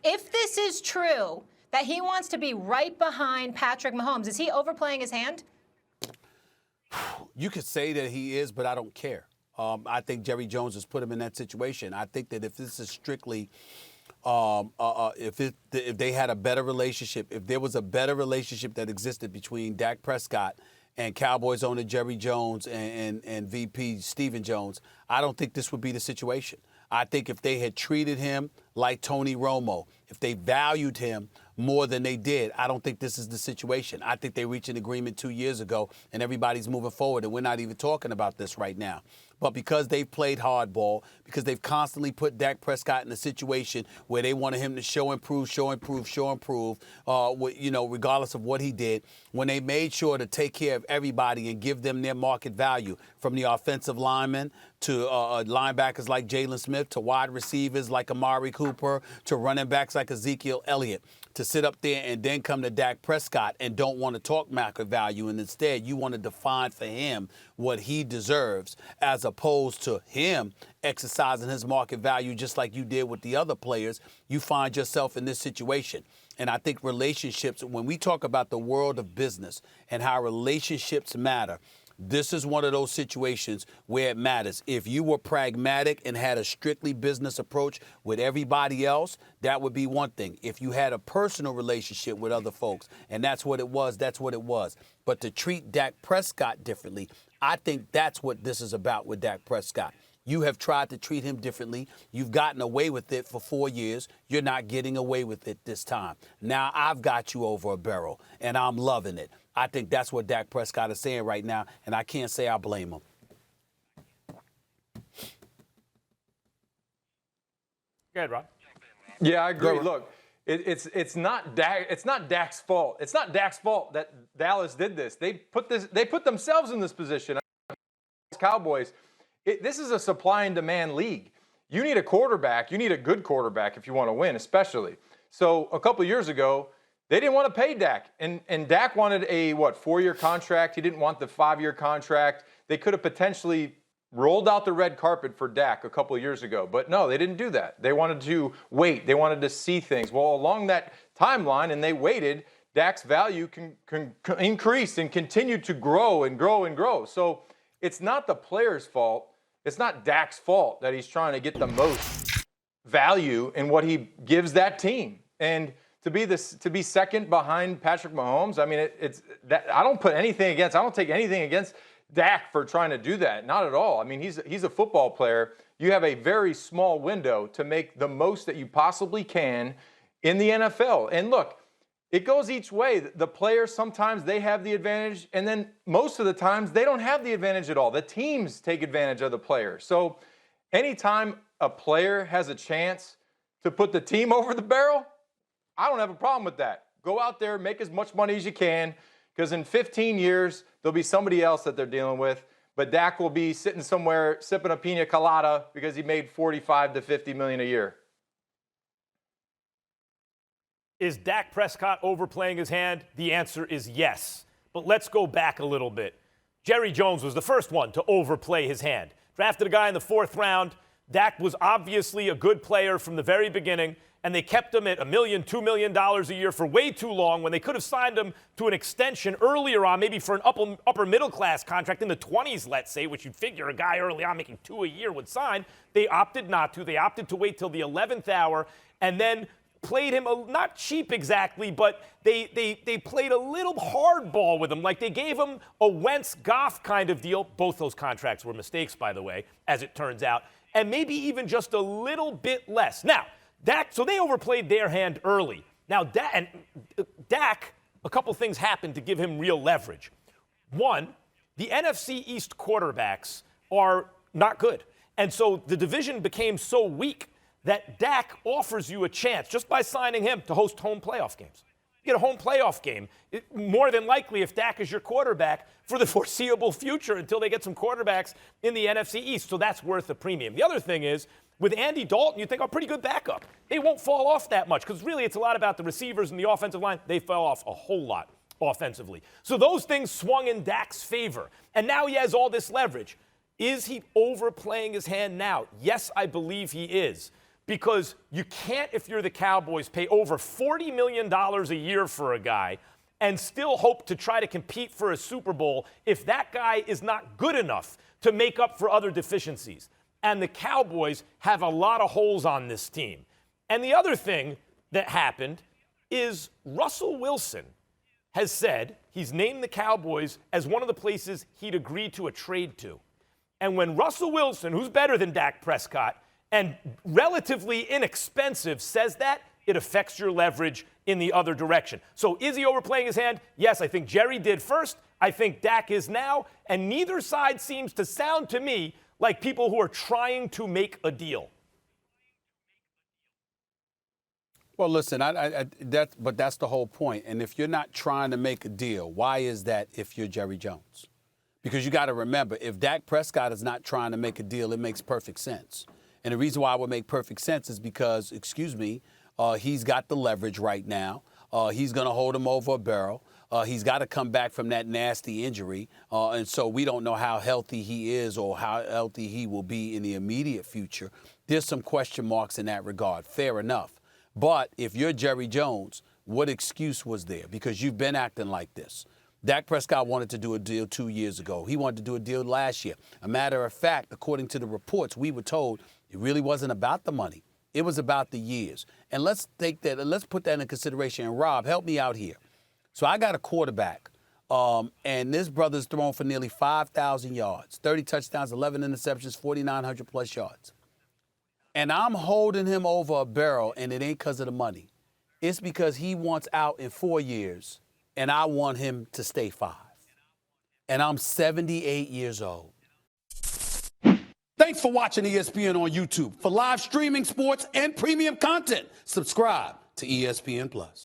If this is true, that he wants to be right behind Patrick Mahomes, is he overplaying his hand? You could say that he is, but I don't care. I think Jerry Jones has put him in that situation. I think that if this is strictly, if they had a better relationship, if there was a better relationship that existed between Dak Prescott and Cowboys owner Jerry Jones and VP Stephen Jones, I don't think this would be the situation. I think if they had treated him like Tony Romo, if they valued him more than they did, I don't think this is the situation. I think they reached an agreement 2 years ago, and everybody's moving forward, and we're not even talking about this right now. But because they've played hardball, because they've constantly put Dak Prescott in a situation where they wanted him to show improve, regardless of what he did, when they made sure to take care of everybody and give them their market value, from the offensive linemen to linebackers like Jalen Smith, to wide receivers like Amari Cooper, to running backs like Ezekiel Elliott, to sit up there and then come to Dak Prescott and don't want to talk market value, and instead you want to define for him what he deserves, as opposed to him exercising his market value just like you did with the other players, you find yourself in this situation. And I think relationships, when we talk about the world of business and how relationships matter, this is one of those situations where it matters. If you were pragmatic and had a strictly business approach with everybody else, that would be one thing. If you had a personal relationship with other folks, and that's what it was, that's what it was. But to treat Dak Prescott differently, I think that's what this is about with Dak Prescott. You have tried to treat him differently. You've gotten away with it for 4 years. You're not getting away with it this time. Now I've got you over a barrel, and I'm loving it. I think that's what Dak Prescott is saying right now, and I can't say I blame him. Go ahead, Rob. Yeah, I agree. Look, it's not Dak. It's not Dak's fault. It's not Dak's fault that Dallas did this. They put themselves in this position. Cowboys. This is a supply and demand league. You need a quarterback. You need a good quarterback if you want to win, especially. So a couple years ago, they didn't want to pay Dak. And Dak wanted a, 4-year contract. He didn't want the 5-year contract. They could have potentially rolled out the red carpet for Dak a couple of years ago. But no, they didn't do that. They wanted to wait. They wanted to see things. Well, along that timeline, and they waited, Dak's value can increase and continue to grow and grow and grow. So it's not the player's fault. It's not Dak's fault that he's trying to get the most value in what he gives that team. And to be second behind Patrick Mahomes, I mean, it's that I don't take anything against Dak for trying to do that. Not at all. I mean, he's a football player. You have a very small window to make the most that you possibly can in the NFL. And look, it goes each way. The players, sometimes they have the advantage, and then most of the times they don't have the advantage at all. The teams take advantage of the players. So anytime a player has a chance to put the team over the barrel, I don't have a problem with that. Go out there, make as much money as you can, because in 15 years, there'll be somebody else that they're dealing with. But Dak will be sitting somewhere sipping a pina colada because he made $45 to $50 million a year. Is Dak Prescott overplaying his hand? The answer is yes. But let's go back a little bit. Jerry Jones was the first one to overplay his hand. Drafted a guy in the 4th round. Dak was obviously a good player from the very beginning, and they kept him at $1 million, $2 million a year for way too long when they could have signed him to an extension earlier on, maybe for an upper middle class contract in the 20s, let's say, which you'd figure a guy early on making $2 a year would sign. They opted not to. They opted to wait till the 11th hour and then played him, not cheap exactly, but they played a little hardball with him. Like they gave him a Wentz-Goff kind of deal. Both those contracts were mistakes, by the way, as it turns out. And maybe even just a little bit less. Now, so they overplayed their hand early. Now, Dak, a couple things happened to give him real leverage. One, the NFC East quarterbacks are not good. And so the division became so weak that Dak offers you a chance, just by signing him, to host home playoff games. You get a home playoff game, more than likely if Dak is your quarterback for the foreseeable future until they get some quarterbacks in the NFC East. So that's worth a premium. The other thing is, with Andy Dalton, you think, pretty good backup. They won't fall off that much because really it's a lot about the receivers and the offensive line. They fell off a whole lot offensively. So those things swung in Dak's favor. And now he has all this leverage. Is he overplaying his hand now? Yes, I believe he is. because you can't, if you're the Cowboys, pay over $40 million a year for a guy and still hope to try to compete for a Super Bowl if that guy is not good enough to make up for other deficiencies. And the Cowboys have a lot of holes on this team. And the other thing that happened is Russell Wilson has said he's named the Cowboys as one of the places he'd agreed to a trade to. And when Russell Wilson, who's better than Dak Prescott and relatively inexpensive, says that, it affects your leverage in the other direction. So is he overplaying his hand? Yes, I think Jerry did first. I think Dak is now. And neither side seems to sound to me like people who are trying to make a deal. Well, listen, but that's the whole point. And if you're not trying to make a deal, why is that if you're Jerry Jones? Because you got to remember, if Dak Prescott is not trying to make a deal, it makes perfect sense. And the reason why it would make perfect sense is because, he's got the leverage right now. He's going to hold him over a barrel. He's got to come back from that nasty injury. And so we don't know how healthy he is or how healthy he will be in the immediate future. There's some question marks in that regard. Fair enough. But if you're Jerry Jones, what excuse was there? Because you've been acting like this. Dak Prescott wanted to do a deal 2 years ago. He wanted to do a deal last year. A matter of fact, according to the reports, we were told it really wasn't about the money. It was about the years. And let's take that and let's put that in consideration. And Rob, help me out here. So I got a quarterback, and this brother's thrown for nearly 5,000 yards, 30 touchdowns, 11 interceptions, 4,900 plus yards. And I'm holding him over a barrel, and it ain't because of the money. It's because he wants out in 4 years, and I want him to stay 5. And I'm 78 years old. Thanks for watching ESPN on YouTube. For live streaming sports and premium content, subscribe to ESPN+.